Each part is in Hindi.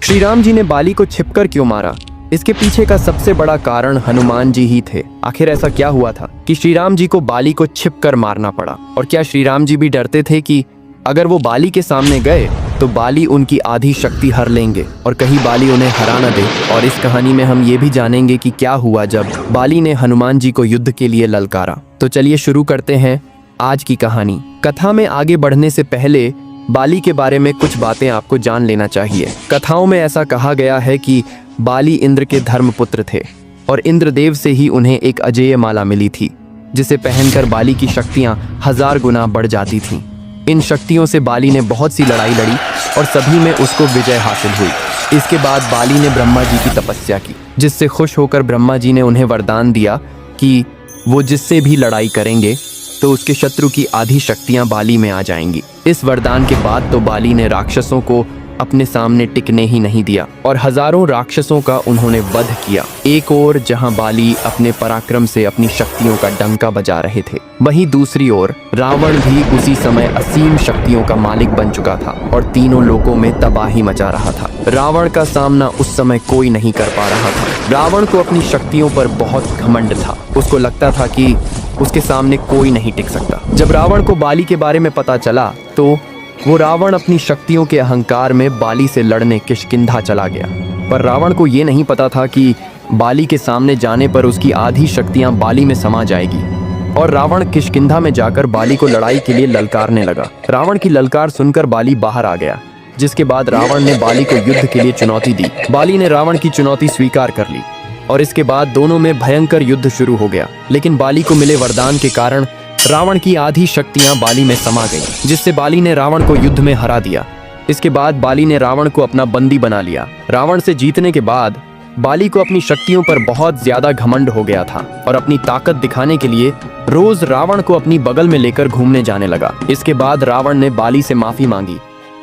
श्री राम जी ने बाली को छिपकर क्यों मारा? इसके पीछे का सबसे बड़ा कारण हनुमान जी ही थे। आखिर ऐसा क्या हुआ था कि श्री राम जी को बाली को छिपकर मारना पड़ा? और क्या श्री राम जी भी डरते थे कि अगर वो बाली के सामने गए तो बाली उनकी आधी शक्ति हर लेंगे और कहीं बाली उन्हें हरा न दे? और इस कहानी में हम ये भी जानेंगे कि क्या हुआ जब बाली ने हनुमान जी को युद्ध के लिए ललकारा। तो चलिए शुरू करते हैं आज की कहानी। कथा में आगे बढ़ने से पहले बाली के बारे में कुछ बातें आपको जान लेना चाहिए। कथाओं में ऐसा कहा गया है कि बाली इंद्र के धर्मपुत्र थे और इंद्रदेव से ही उन्हें एक अजेय माला मिली थी, जिसे पहनकर बाली की शक्तियां 1000 गुना बढ़ जाती थीं। इन शक्तियों से बाली ने बहुत सी लड़ाई लड़ी और सभी में उसको विजय हासिल हुई। इसके बाद बाली ने ब्रह्मा जी की तपस्या की, जिससे खुश होकर ब्रह्मा जी ने उन्हें वरदान दिया कि वो जिससे भी लड़ाई करेंगे तो उसके शत्रु की आधी शक्तियां बाली में आ जाएंगी। इस वरदान के बाद तो बाली ने राक्षसों को अपने सामने टिकने ही नहीं दिया और हजारों राक्षसों का उन्होंने वध किया। एक ओर जहां बाली अपने पराक्रम से अपनी शक्तियों का डंका बजा रहे थे, वहीं दूसरी ओर रावण भी उसी समय असीम शक्तियों का मालिक बन चुका था और तीनों लोकों में तबाही मचा रहा था। रावण का सामना उस समय कोई नहीं कर पा रहा था। रावण को अपनी शक्तियों पर बहुत घमंड था। उसको लगता था कि उसके सामने कोई नहीं टिक सकता। जब रावण को बाली के बारे में पता चला तो वो रावण अपनी शक्तियों के अहंकार में बाली से लड़ने किष्किंधा चला गया। पर रावण को ये नहीं पता था कि बाली के सामने जाने पर उसकी आधी शक्तियां बाली में समा जाएगी और रावण किष्किंधा में जाकर बाली को लड़ाई के लिए ललकारने लगा। रावण की ललकार सुनकर बाली बाहर आ गया, जिसके बाद रावण ने बाली को युद्ध के लिए चुनौती दी। बाली ने रावण की चुनौती स्वीकार कर ली और इसके बाद दोनों में भयंकर युद्ध शुरू हो गया। लेकिन बाली को मिले वरदान के कारण रावण की आधी शक्तियां बाली में समा गईं, जिससे बाली ने रावण को युद्ध में हरा दिया। इसके बाद बाली ने रावण को अपना बंदी बना लिया। रावण से जीतने के बाद बाली को अपनी शक्तियों पर बहुत ज्यादा घमंड हो गया था और अपनी ताकत दिखाने के लिए रोज रावण को अपनी बगल में लेकर घूमने जाने लगा। इसके बाद रावण ने बाली से माफी मांगी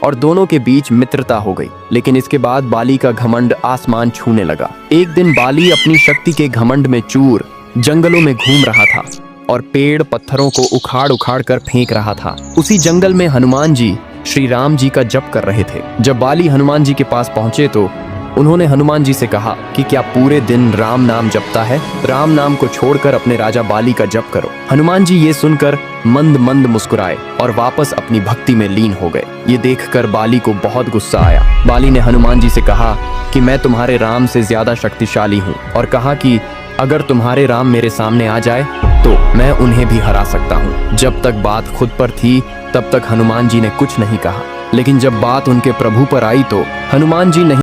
और दोनों के बीच मित्रता हो गई। लेकिन इसके बाद बाली का घमंड आसमान छूने लगा। एक दिन बाली अपनी शक्ति के घमंड में चूर जंगलों में घूम रहा था और पेड़ पत्थरों को उखाड़ उखाड़ कर फेंक रहा था। उसी जंगल में हनुमान जी श्री राम जी का जप कर रहे थे। जब बाली हनुमान जी के पास पहुंचे तो उन्होंने हनुमान जी से कहा कि क्या पूरे दिन राम नाम जपता है? राम नाम को छोड़कर अपने राजा बाली का जप करो। हनुमान जी ये सुनकर मंद मंद मुस्कुराए और वापस अपनी भक्ति में लीन हो गए। ये देखकर बाली को बहुत गुस्सा आया। बाली ने हनुमान जी से कहा कि मैं तुम्हारे राम से ज्यादा शक्तिशाली हूँ और कहा कि अगर तुम्हारे राम मेरे सामने आ जाए तो मैं उन्हें भी हरा सकता हूँ। जब तक बात खुद पर थी तब तक हनुमान जी ने कुछ नहीं कहा, लेकिन जब बात उनके प्रभु पर आई तो हनुमान जी नहीं